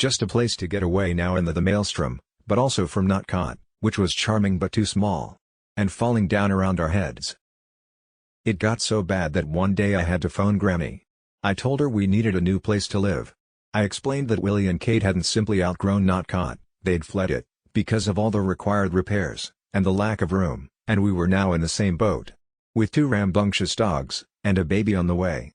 Just a place to get away now in the maelstrom, but also from not caught, which was charming but too small. And falling down around our heads. It got so bad that one day I had to phone Granny. I told her we needed a new place to live. I explained that Willie and Kate hadn't simply outgrown not caught, they'd fled it, because of all the required repairs, and the lack of room, and we were now in the same boat. With 2 rambunctious dogs, and a baby on the way.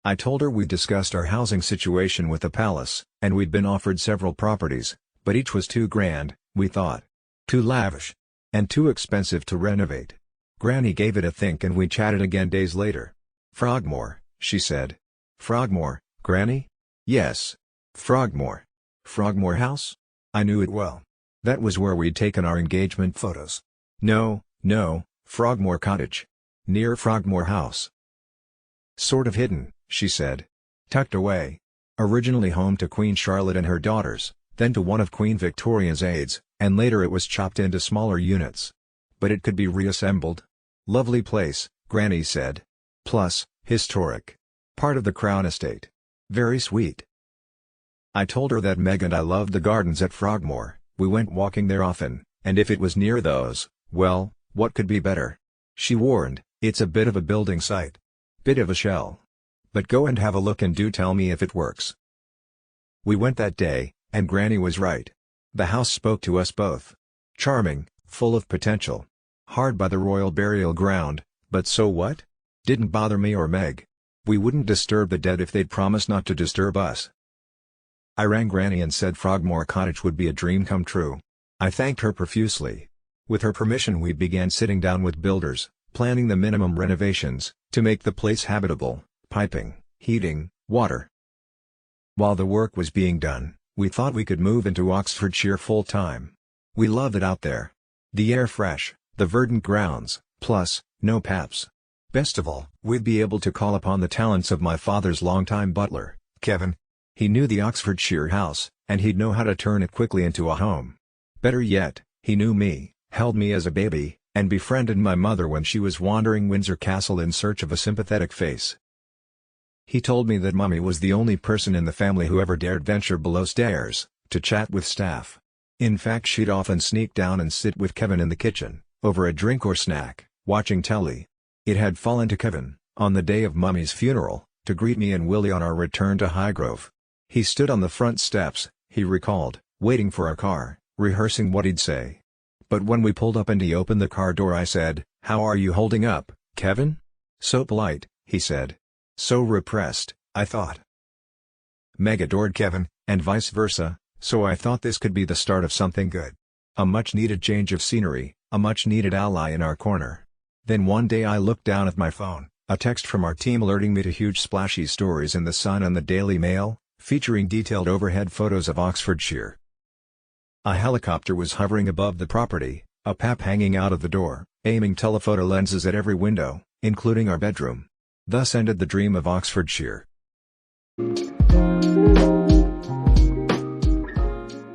I told her we'd discussed our housing situation with the palace, and we'd been offered several properties, but each was too grand, we thought. Too lavish. And too expensive to renovate. Granny gave it a think and we chatted again days later. "Frogmore," she said. "Frogmore, Granny?" "Yes. Frogmore." "Frogmore House?" I knew it well. That was where we'd taken our engagement photos. "No, Frogmore Cottage. Near Frogmore House." "Sort of hidden," she said. "Tucked away. Originally home to Queen Charlotte and her daughters, then to one of Queen Victoria's aides, and later it was chopped into smaller units. But it could be reassembled. Lovely place," Granny said. "Plus, historic. Part of the Crown estate. Very sweet." I told her that Meg and I loved the gardens at Frogmore, we went walking there often, and if it was near those, well, what could be better? She warned, "It's a bit of a building site. Bit of a shell. But go and have a look and do tell me if it works." We went that day, and Granny was right. The house spoke to us both. Charming, full of potential. Hard by the royal burial ground, but so what? Didn't bother me or Meg. We wouldn't disturb the dead if they'd promised not to disturb us. I rang Granny and said Frogmore Cottage would be a dream come true. I thanked her profusely. With her permission we began sitting down with builders, planning the minimum renovations, to make the place habitable, piping, heating, water. While the work was being done, we thought we could move into Oxfordshire full-time. We love it out there. The air fresh, the verdant grounds, plus, no paps. Best of all, we'd be able to call upon the talents of my father's longtime butler, Kevin. He knew the Oxfordshire house, and he'd know how to turn it quickly into a home. Better yet, he knew me, held me as a baby, and befriended my mother when she was wandering Windsor Castle in search of a sympathetic face. He told me that Mummy was the only person in the family who ever dared venture below stairs, to chat with staff. In fact she'd often sneak down and sit with Kevin in the kitchen, over a drink or snack, watching telly. It had fallen to Kevin, on the day of Mummy's funeral, to greet me and Willie on our return to Highgrove. He stood on the front steps, he recalled, waiting for our car, rehearsing what he'd say. But when we pulled up and he opened the car door I said, "How are you holding up, Kevin?" "So polite," he said. So repressed, I thought. Meg adored Kevin, and vice versa, so I thought this could be the start of something good. A much-needed change of scenery, a much-needed ally in our corner. Then one day I looked down at my phone, a text from our team alerting me to huge splashy stories in the Sun and the Daily Mail, featuring detailed overhead photos of Oxfordshire. A helicopter was hovering above the property, a pap hanging out of the door, aiming telephoto lenses at every window, including our bedroom. Thus ended the dream of Oxfordshire.